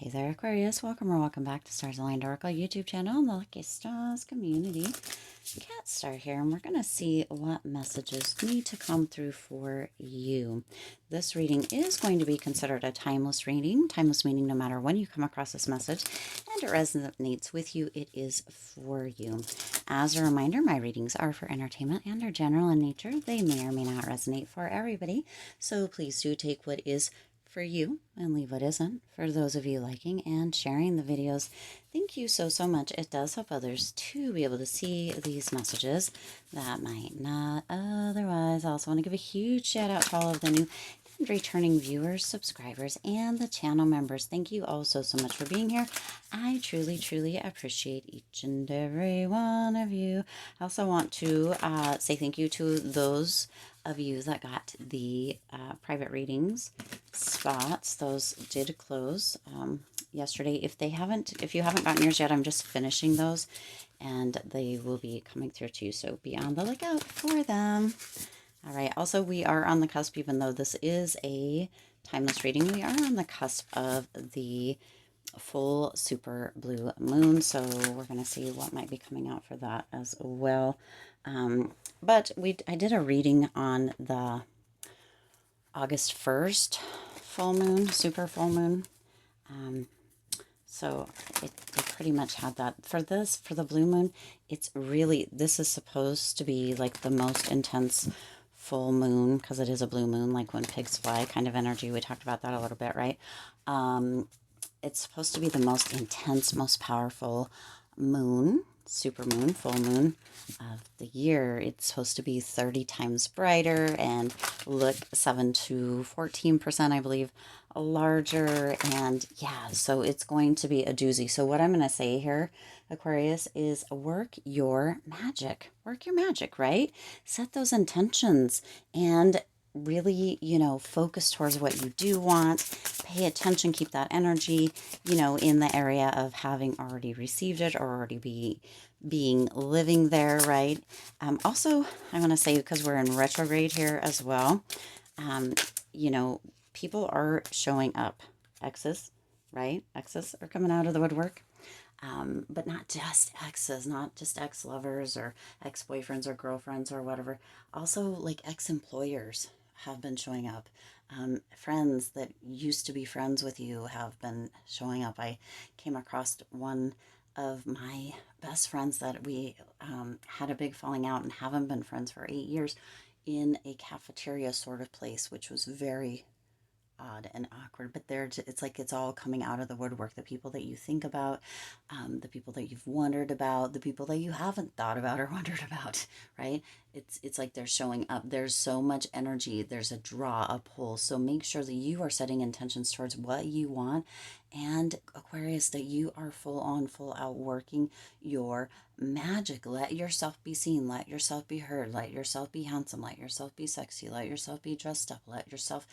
Hey there, Aquarius. Welcome or welcome back to Stars Aligned Oracle YouTube channel and the Lucky Stars community. Cat Star here, and we're going to see what messages need to come through for you. This reading is going to be considered a timeless reading. Timeless meaning no matter when you come across this message and it resonates with you, it is for you. As a reminder, my readings are for entertainment and are general in nature. They may or may not resonate for everybody, so please do take what is for you and leave what isn't. For those of you liking and sharing the videos, thank you so much. It does help others to be able to see these messages that might not otherwise. I also want to give a huge shout out to all of the new and returning viewers, subscribers, and the channel members. Thank you all so much for being here. I truly appreciate each and every one of you. I also want to say thank you to those of you that got the private readings spots. Those did close yesterday. If you haven't gotten yours yet, I'm just finishing those and they will be coming through to you, so be on the lookout for them. All right, also we are on the cusp, even though this is a timeless reading, we are on the cusp of the full super blue moon, so we're going to see what might be coming out for that as well. But I did a reading on the August 1st full moon, super full moon. So it pretty much had that. For the blue moon, this is supposed to be like the most intense full moon, because it is a blue moon, like when pigs fly kind of energy. We talked about that a little bit, right? It's supposed to be the most intense, most powerful moon, super moon, full moon of the year. It's supposed to be 30 times brighter and look 7 to 14%, I believe, larger. And yeah, so it's going to be a doozy. So what I'm going to say here, Aquarius, is work your magic. Work your magic, right? Set those intentions and really, focus towards what you do want. Pay attention, keep that energy, in the area of having already received it or already being living there, right? Also, I want to say, because we're in retrograde here as well, people are showing up. Exes, right? Exes are coming out of the woodwork. But not just exes, not just ex-lovers or ex-boyfriends or girlfriends or whatever. Also, like ex-employers have been showing up. Friends that used to be friends with you have been showing up. I came across one of my best friends that we had a big falling out and haven't been friends for 8 years in a cafeteria sort of place, which was very odd and awkward, but it's like it's all coming out of the woodwork. The people that you think about, the people that you've wondered about, the people that you haven't thought about or wondered about, right? It's like they're showing up. There's so much energy. There's a draw, a pull. So make sure that you are setting intentions towards what you want, and Aquarius, that you are full on, full out working your magic. Let yourself be seen. Let yourself be heard. Let yourself be handsome. Let yourself be sexy. Let yourself be dressed up. Let yourself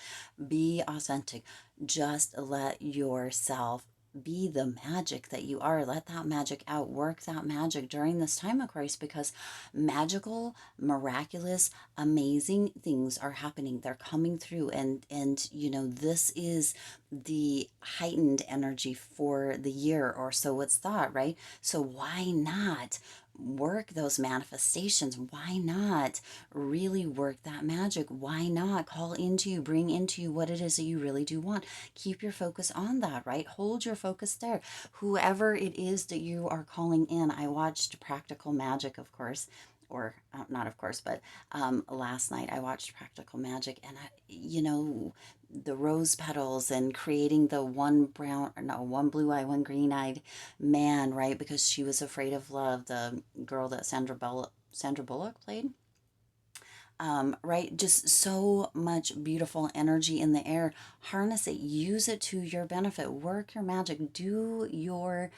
be authentic. Just let yourself be the magic that you are. Let that magic out. Work that magic during this time, Aquarius, because magical, miraculous, amazing things are happening. They're coming through, and this is the heightened energy for the year, or so it's thought, right? So why not work those manifestations? Why not really work that magic? Why not call into you, bring into you what it is that you really do want? Keep your focus on that, right? Hold your focus there. Whoever it is that you are calling in. I watched Practical Magic, of course, or not of course, but last night I watched Practical Magic, and the rose petals and creating the one blue eye, one green eyed man, right? Because she was afraid of love. The girl that Sandra Bullock played. Right? Just so much beautiful energy in the air. Harness it, use it to your benefit, work your magic, do your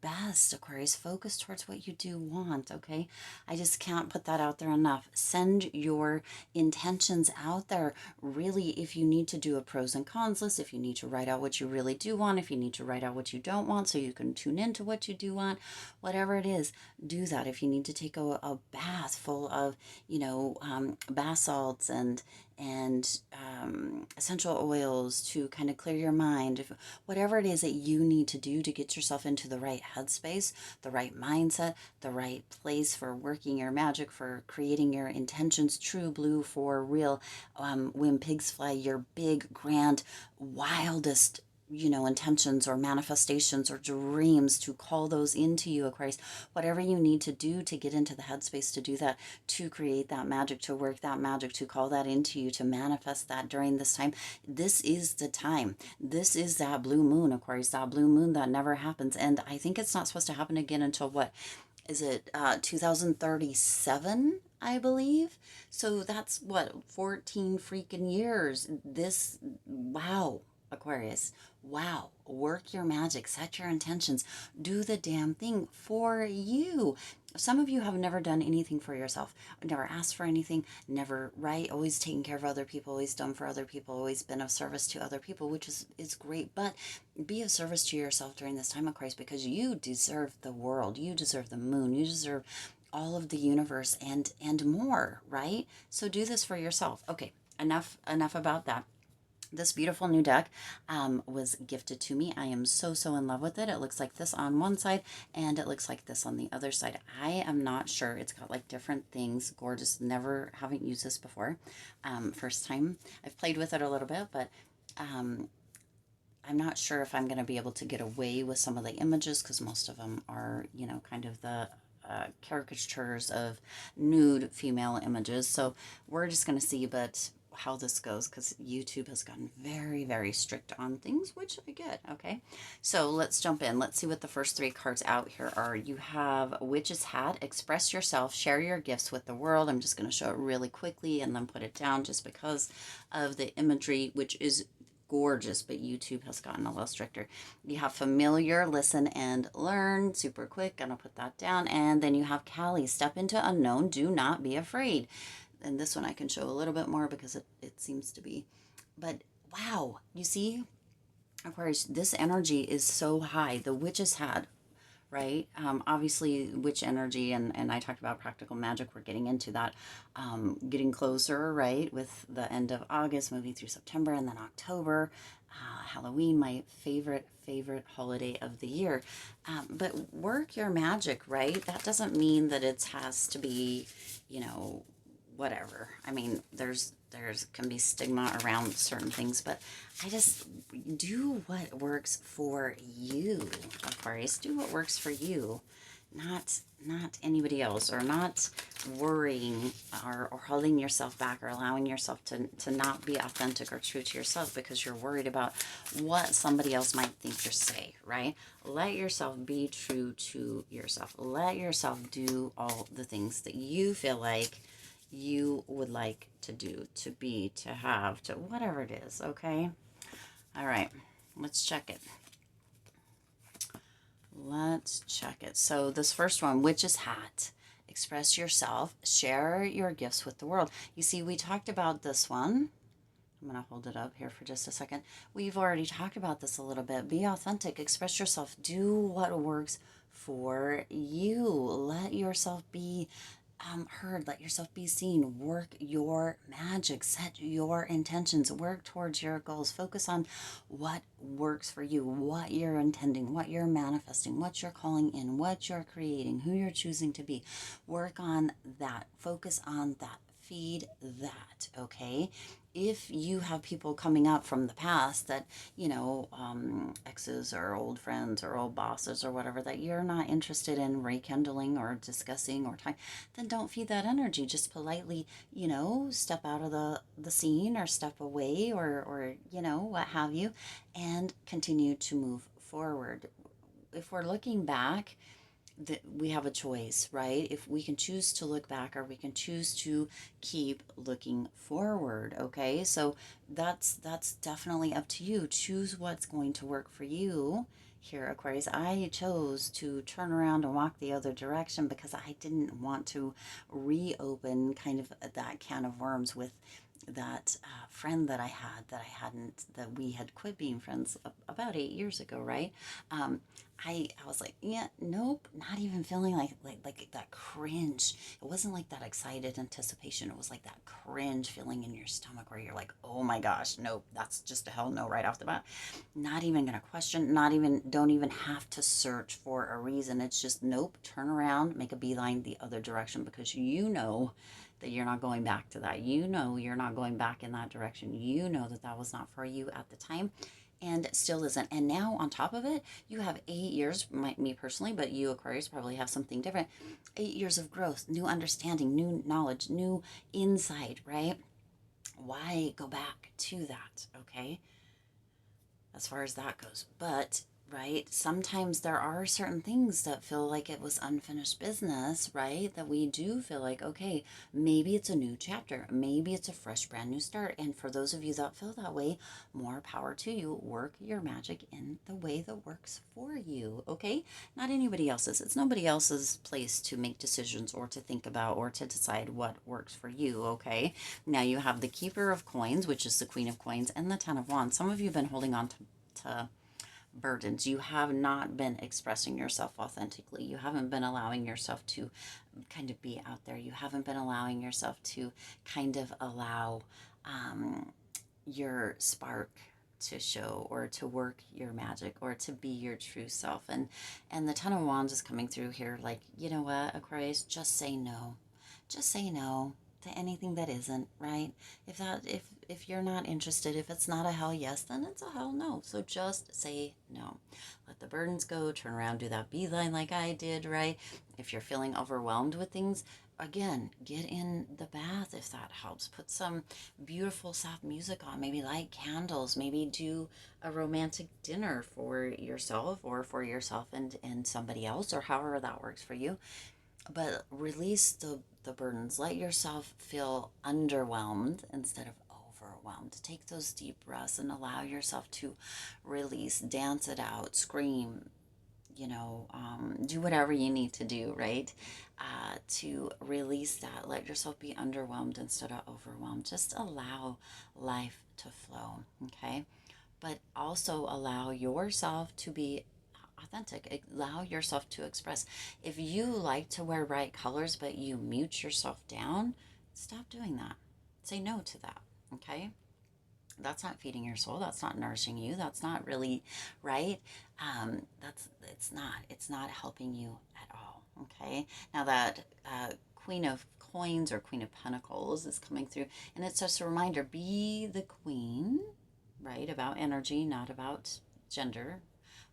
best, Aquarius. Focus towards what you do want, okay? I just can't put that out there enough. Send your intentions out there. Really, if you need to do a pros and cons list, if you need to write out what you really do want, if you need to write out what you don't want so you can tune into what you do want, whatever it is, do that. If you need to take a bath full of, bath salts and and essential oils to kind of clear your mind. Whatever it is that you need to do to get yourself into the right headspace, the right mindset, the right place for working your magic, for creating your intentions true blue for real. When pigs fly, your big, grand, wildest intentions or manifestations or dreams, to call those into you, Aquarius. Whatever you need to do to get into the headspace to do that, to create that magic, to work that magic, to call that into you, to manifest that during this time. This is the time. This is that blue moon, Aquarius, that blue moon that never happens. And I think it's not supposed to happen again until what? Is it 2037, I believe? So that's what, 14 freaking years. This, wow, Aquarius, wow. Work your magic, set your intentions, do the damn thing for you. Some of you have never done anything for yourself, never asked for anything, never, right? Always taken care of other people, always done for other people, always been of service to other people, which is great. But be of service to yourself during this time, of Christ, because you deserve the world, you deserve the moon, you deserve all of the universe and more, right? So do this for yourself. Okay, enough about that. This beautiful new deck was gifted to me. I am so in love with it. It looks like this on one side and it looks like this on the other side. I am not sure. It's got like different things. Gorgeous. Haven't used this before. First time. I've played with it a little bit, but I'm not sure if I'm going to be able to get away with some of the images, because most of them are, kind of the caricatures of nude female images. So we're just going to see, but how this goes, because YouTube has gotten very strict on things, which I get. Okay, so let's jump in. Let's see what the first three cards out here are. You have Witch's Hat, express yourself, share your gifts with the world. I'm just going to show it really quickly and then put it down just because of the imagery, which is gorgeous, but YouTube has gotten a little stricter. You have Familiar, listen and learn, super quick, gonna put that down. And then you have Callie, step into unknown, do not be afraid. And this one I can show a little bit more because it seems to be, but wow, you see, Aquarius, this energy is so high. The Witch's Hat, right? Obviously, witch energy, and I talked about practical magic. We're getting into that, getting closer, right? With the end of August, moving through September, and then October, Halloween, my favorite holiday of the year. But work your magic, right? That doesn't mean that it has to be, whatever. I mean, there's can be stigma around certain things, but I just do what works for you, Aquarius. Do what works for you, not anybody else, or not worrying or holding yourself back, or allowing yourself to not be authentic or true to yourself because you're worried about what somebody else might think or say, right? Let yourself be true to yourself. Let yourself do all the things that you feel like you would like to do, to be, to have, to whatever it is, okay? All right, let's check it. Let's check it. So this first one, Witch's Hat, express yourself, share your gifts with the world. You see, we talked about this one. I'm going to hold it up here for just a second. We've already talked about this a little bit. Be authentic, express yourself, do what works for you. Let yourself be heard, let yourself be seen, work your magic, set your intentions, work towards your goals, focus on what works for you, what you're intending, what you're manifesting, what you're calling in, what you're creating, who you're choosing to be. Work on that, focus on that, feed that, okay? If you have people coming up from the past that, exes or old friends or old bosses or whatever, that you're not interested in rekindling or discussing or time, then don't feed that energy. Just politely, step out of the scene, or step away, or what have you, and continue to move forward. If we're looking back, that we have a choice, right? If we can choose to look back, or we can choose to keep looking forward, okay? So that's definitely up to you. Choose what's going to work for you here, Aquarius. I chose to turn around and walk the other direction because I didn't want to reopen kind of that can of worms with that friend that I had that we had quit being friends about 8 years ago, right? Um, I was like, yeah, nope, not even feeling like that cringe. It wasn't like that excited anticipation. It was like that cringe feeling in your stomach where you're like, oh my gosh, nope, that's just a hell no right off the bat. Not even gonna question, not even, don't even have to search for a reason. It's just nope, turn around, make a beeline the other direction because you know that you're not going back to that. You know you're not going back in that direction. You know that that was not for you at the time and still isn't. And now on top of it, you have 8 years, me personally, but you Aquarius probably have something different. 8 years of growth, new understanding, new knowledge, new insight, right? Why go back to that? Okay, as far as that goes. But, right, sometimes there are certain things that feel like it was unfinished business, right? That we do feel like, okay, maybe it's a new chapter, maybe it's a fresh, brand new start. And for those of you that feel that way, more power to you. Work your magic in the way that works for you, okay? Not anybody else's. It's nobody else's place to make decisions or to think about or to decide what works for you, okay? Now you have the Keeper of Coins, which is the Queen of Coins, and the Ten of Wands. Some of you have been holding on to burdens. You have not been expressing yourself authentically. You haven't been allowing yourself to kind of be out there. You haven't been allowing yourself to kind of allow your spark to show or to work your magic or to be your true self. And the Ten of Wands is coming through here like, you know what, Aquarius, just say no. Just say no to anything that isn't, right? If you're not interested, if it's not a hell yes, then it's a hell no. So just say no. Let the burdens go, turn around, do that beeline like I did, right? If you're feeling overwhelmed with things, again, get in the bath if that helps. Put some beautiful soft music on, maybe light candles, maybe do a romantic dinner for yourself or for yourself and somebody else or however that works for you. But release the burdens. Let yourself feel underwhelmed instead of overwhelmed. Take those deep breaths and allow yourself to release, dance it out, scream, do whatever you need to do, right? To release that. Let yourself be underwhelmed instead of overwhelmed. Just allow life to flow, okay? But also allow yourself to be authentic. Allow yourself to express. If you like to wear bright colors, but you mute yourself down, stop doing that. Say no to that, okay? That's not feeding your soul. That's not nourishing you. That's not really right. It's not helping you at all. Okay. Now that Queen of Coins or Queen of Pentacles is coming through, and it's just a reminder: be the queen, right? About energy, not about gender,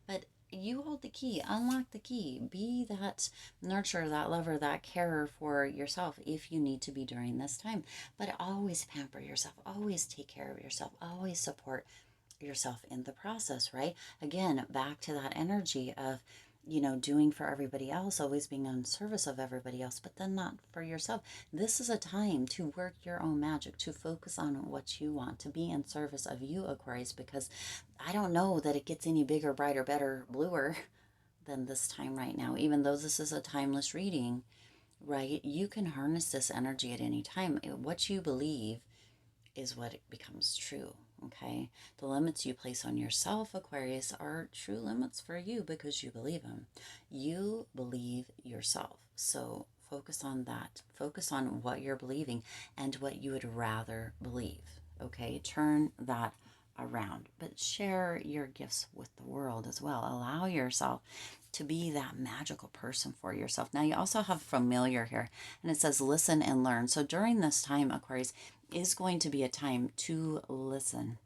but you hold the key, unlock the key, be that nurturer, that lover, that carer for yourself if you need to be during this time. But always pamper yourself, always take care of yourself, always support yourself in the process, right? Again, back to that energy of, doing for everybody else, always being on service of everybody else, but then not for yourself. This is a time to work your own magic, to focus on what you want, to be in service of you, Aquarius, because I don't know that it gets any bigger, brighter, better, bluer than this time right now. Even though this is a timeless reading, right? You can harness this energy at any time. What you believe is what becomes true. Okay. The limits you place on yourself, Aquarius, are true limits for you because you believe them. You believe yourself. So focus on that. Focus on what you're believing and what you would rather believe. Okay. Turn that around, but share your gifts with the world as well. Allow yourself to be that magical person for yourself. Now, you also have familiar here, and it says listen and learn. So during this time, Aquarius, is going to be a time to listen.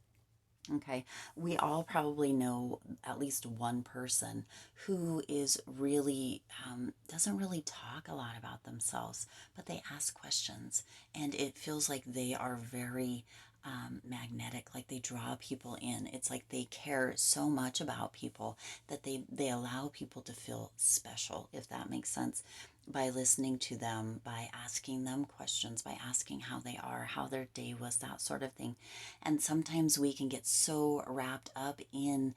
Okay, we all probably know at least one person who is really, doesn't really talk a lot about themselves, but they ask questions, and it feels like they are very magnetic, like they draw people in. It's like they care so much about people that they allow people to feel special, if that makes sense, by listening to them, by asking them questions, by asking how they are, how their day was, that sort of thing. And sometimes we can get so wrapped up in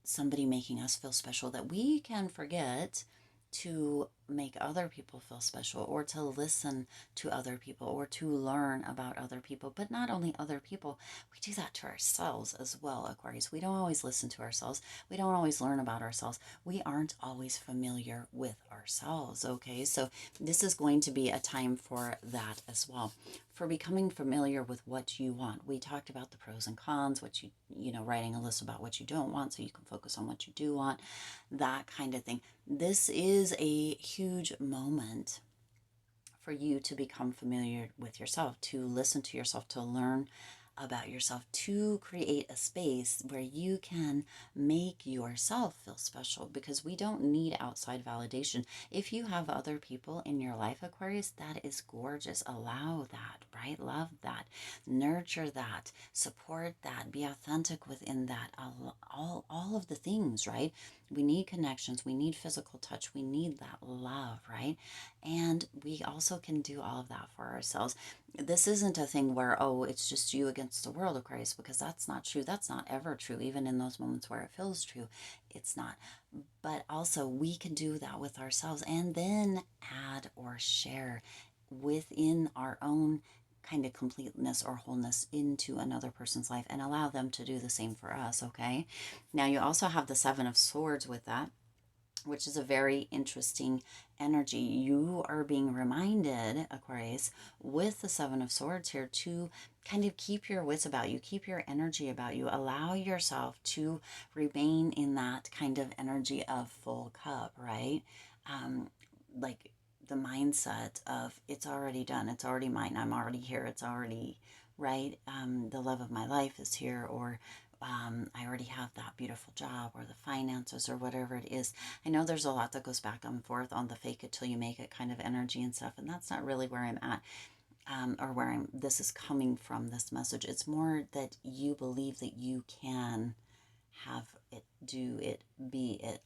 somebody making us feel special that we can forget to make other people feel special, or to listen to other people, or to learn about other people. But not only other people, we do that to ourselves as well, Aquarius. We don't always listen to ourselves. We don't always learn about ourselves. We aren't always familiar with ourselves, okay? So this is going to be a time for that as well, for becoming familiar with what you want. We talked about the pros and cons, what writing a list about what you don't want so you can focus on what you do want, that kind of thing. This is a huge moment for you to become familiar with yourself, to listen to yourself, to learn about yourself, to create a space where you can make yourself feel special, because we don't need outside validation. If you have other people in your life, Aquarius, that is gorgeous. Allow that, right? Love that, nurture that, support that, be authentic within that, all of the things, right? We need connections, we need physical touch, we need that love, right? And we also can do all of that for ourselves. This isn't a thing where, oh, it's just you against the world, Aquarius, because that's not true. That's not ever true. Even in those moments where it feels true, it's not. But also, we can do that with ourselves, and then add or share within our own kind of completeness or wholeness into another person's life, and allow them to do the same for us, okay? Now, you also have the Seven of Swords with that, which is a very interesting energy. You are being reminded, Aquarius, with the Seven of Swords here, to kind of keep your wits about you, keep your energy about you, allow yourself to remain in that kind of energy of full cup, right? Like the mindset of, it's already done, it's already mine, I'm already here, it's already right. The love of my life is here, or I already have that beautiful job, or the finances, or whatever it is. I know there's a lot that goes back and forth on the fake it till you make it kind of energy and stuff, and that's not really where I'm at, or where this is coming from, this message. It's more that you believe that you can have it, do it, be it,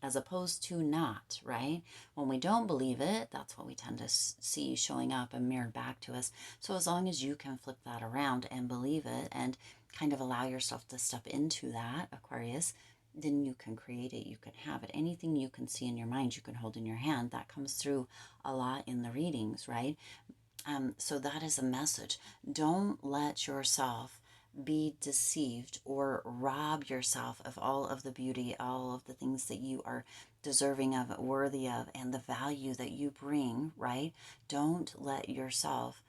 as opposed to not, right? When we don't believe it, that's what we tend to see showing up and mirrored back to us. So as long as you can flip that around and believe it, and kind of allow yourself to step into that, Aquarius, then you can create it, you can have it. Anything you can see in your mind, you can hold in your hand. That comes through a lot in the readings, right? So that is a message. Don't let yourself be deceived or rob yourself of all of the beauty, all of the things that you are deserving of, worthy of, and the value that you bring, right? Don't let yourself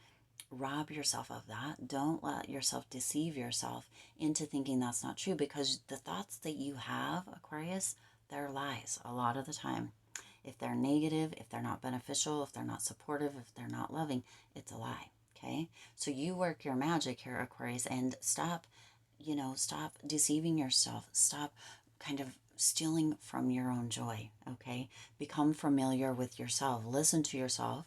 rob yourself of that. Don't let yourself deceive yourself into thinking that's not true, because the thoughts that you have, Aquarius, they're lies a lot of the time. If they're negative, if they're not beneficial, if they're not supportive, if they're not loving, it's a lie. Okay? So you work your magic here, Aquarius, and stop, stop deceiving yourself. Stop kind of stealing from your own joy. Okay? Become familiar with yourself. Listen to yourself,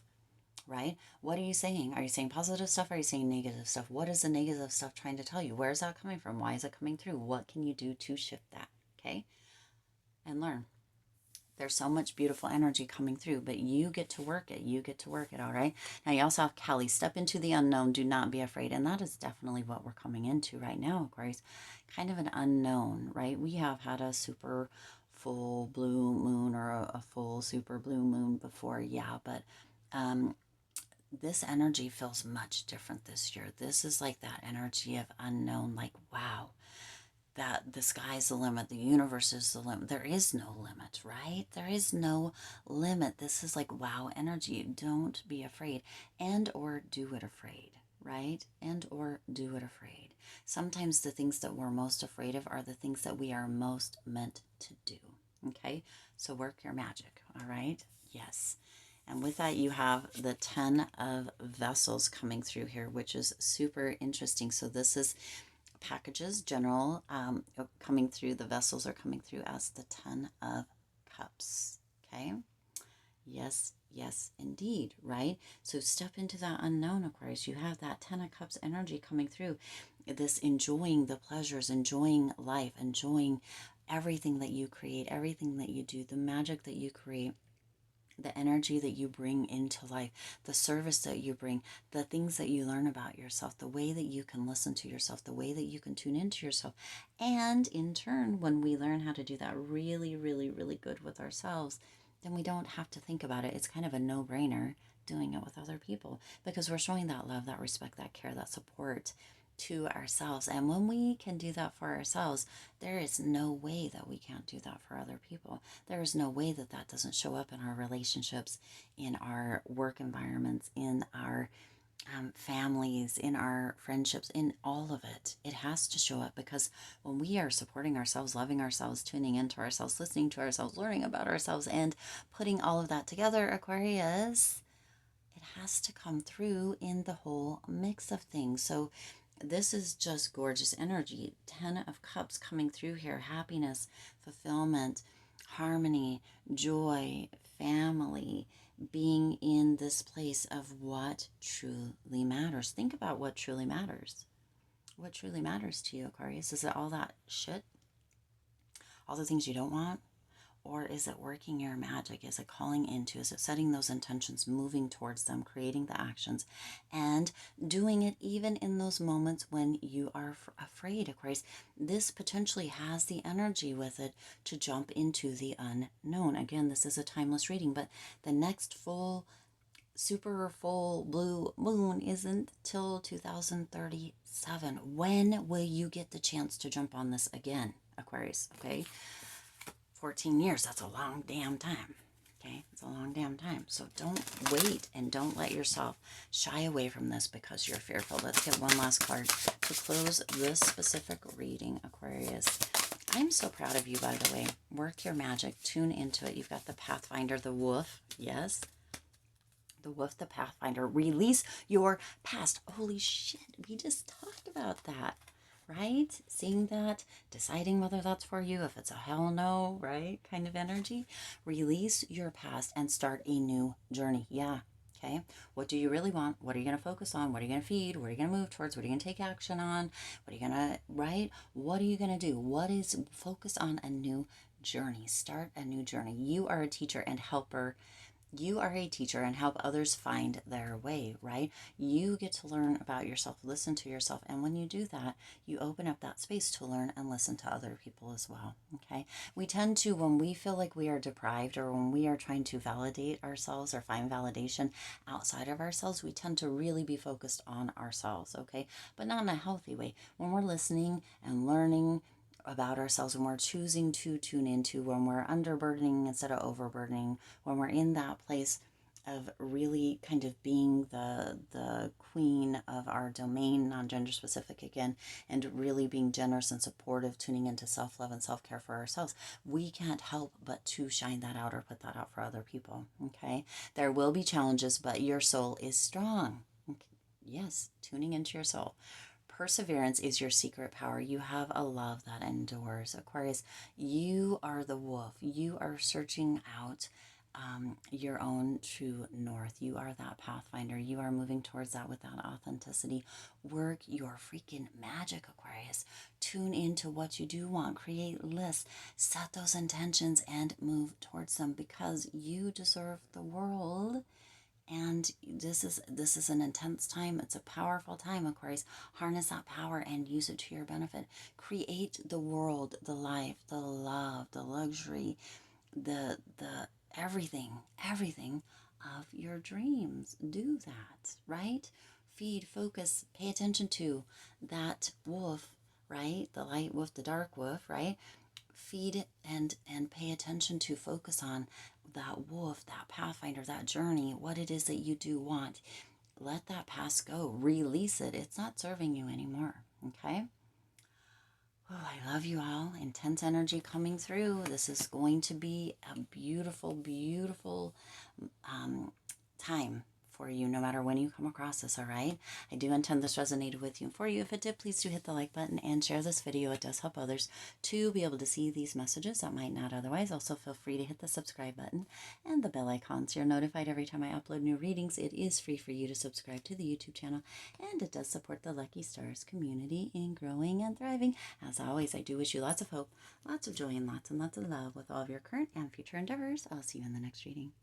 right? What are you saying? Are you saying positive stuff? Are you saying negative stuff? What is the negative stuff trying to tell you? Where is that coming from? Why is it coming through? What can you do to shift that? Okay? And learn. There's so much beautiful energy coming through, but you get to work it. You get to work it, all right? Now, you also have Kelly. Step into the unknown. Do not be afraid. And that is definitely what we're coming into right now, Aquarius. Kind of an unknown, right? We have had a super full blue moon, or a full super blue moon before, yeah, but this energy feels much different this year. This is like that energy of unknown, like, wow, that the sky's the limit, the universe is the limit. There is no limit, right? There is no limit. This is like wow energy. Don't be afraid, and or do it afraid, right? And or do it afraid. Sometimes the things that we're most afraid of are the things that we are most meant to do. Okay, so work your magic. All right, yes. And with that, you have the 10 of Vessels coming through here, which is super interesting. So this is packages, general, coming through. The vessels are coming through as the 10 of Cups. Okay. Yes, yes, indeed, right? So step into that unknown, Aquarius. You have that 10 of Cups energy coming through. This enjoying the pleasures, enjoying life, enjoying everything that you create, everything that you do, the magic that you create, the energy that you bring into life, the service that you bring, the things that you learn about yourself, the way that you can listen to yourself, the way that you can tune into yourself. And in turn, when we learn how to do that really, really, really good with ourselves, then we don't have to think about it. It's kind of a no-brainer doing it with other people because we're showing that love, that respect, that care, that support to ourselves. And when we can do that for ourselves, there is no way that we can't do that for other people. There is no way that that doesn't show up in our relationships, in our work environments, in our families, in our friendships, in all of it. It has to show up because when we are supporting ourselves, loving ourselves, tuning into ourselves, listening to ourselves, learning about ourselves, and putting all of that together, Aquarius, it has to come through in the whole mix of things. So this is just gorgeous energy. 10 of Cups coming through here. Happiness, fulfillment, harmony, joy, family, being in this place of what truly matters. Think about what truly matters. What truly matters to you, Aquarius? Is it all that shit? All the things you don't want? Or is it working your magic? Is it calling into? Is it setting those intentions, moving towards them, creating the actions, and doing it even in those moments when you are afraid, Aquarius? This potentially has the energy with it to jump into the unknown. Again, this is a timeless reading, but the next super full blue moon isn't till 2037. When will you get the chance to jump on this again, Aquarius? Okay. 14 years, that's a long damn time. Okay, it's a long damn time. So don't wait and don't let yourself shy away from this because you're fearful. Let's get one last card to close this specific reading, Aquarius. I'm so proud of you, by the way. Work your magic, tune into it. You've got the Pathfinder, the Wolf, yes. The Wolf, the Pathfinder. Release your past. Holy shit, we just talked about that. Right? Seeing that, deciding whether that's for you, if it's a hell no, right? Kind of energy. Release your past and start a new journey. Yeah. Okay. What do you really want? What are you going to focus on? What are you going to feed? What are you going to move towards? What are you going to take action on? What are you going to, right? What are you going to do? What is, focus on a new journey. Start a new journey. You are a teacher and helper. You are a teacher and help others find their way, right? You get to learn about yourself, listen to yourself. And when you do that, you open up that space to learn and listen to other people as well, okay? We tend to, when we feel like we are deprived or when we are trying to validate ourselves or find validation outside of ourselves, we tend to really be focused on ourselves, okay? But not in a healthy way. When we're listening and learning about ourselves, when we're choosing to tune into, when we're underburdening instead of overburdening, when we're in that place of really kind of being the queen of our domain, non-gender specific again, and really being generous and supportive, tuning into self-love and self-care for ourselves, we can't help but to shine that out or put that out for other people, okay? There will be challenges, but your soul is strong. Okay. Yes, tuning into your soul. Perseverance is your secret power. You have a love that endures. Aquarius, you are the wolf. You are searching out your own true north. You are that pathfinder. You are moving towards that with that authenticity. Work your freaking magic, Aquarius. Tune into what you do want. Create lists. Set those intentions and move towards them because you deserve the world. And this is an intense time. It's a powerful time, Aquarius. Harness that power and use it to your benefit. Create the world, the life, the love, the luxury, the everything of your dreams. Do that, right? Feed, focus, pay attention to that wolf, right? The light wolf, the dark wolf, right? Feed and pay attention to, focus on that wolf, that pathfinder, that journey, what it is that you do want. Let that past go. Release it. It's not serving you anymore. Okay? Oh, I love you all. Intense energy coming through. This is going to be a beautiful, beautiful time for you, no matter when you come across this, all right? I do intend this resonated with you and for you. If it did, please do hit the like button and share this video. It does help others to be able to see these messages that might not otherwise. Also, feel free to hit the subscribe button and the bell icon so you're notified every time I upload new readings. It is free for you to subscribe to the YouTube channel, and it does support the Lucky Stars community in growing and thriving. As always, I do wish you lots of hope, lots of joy, and lots of love with all of your current and future endeavors. I'll see you in the next reading.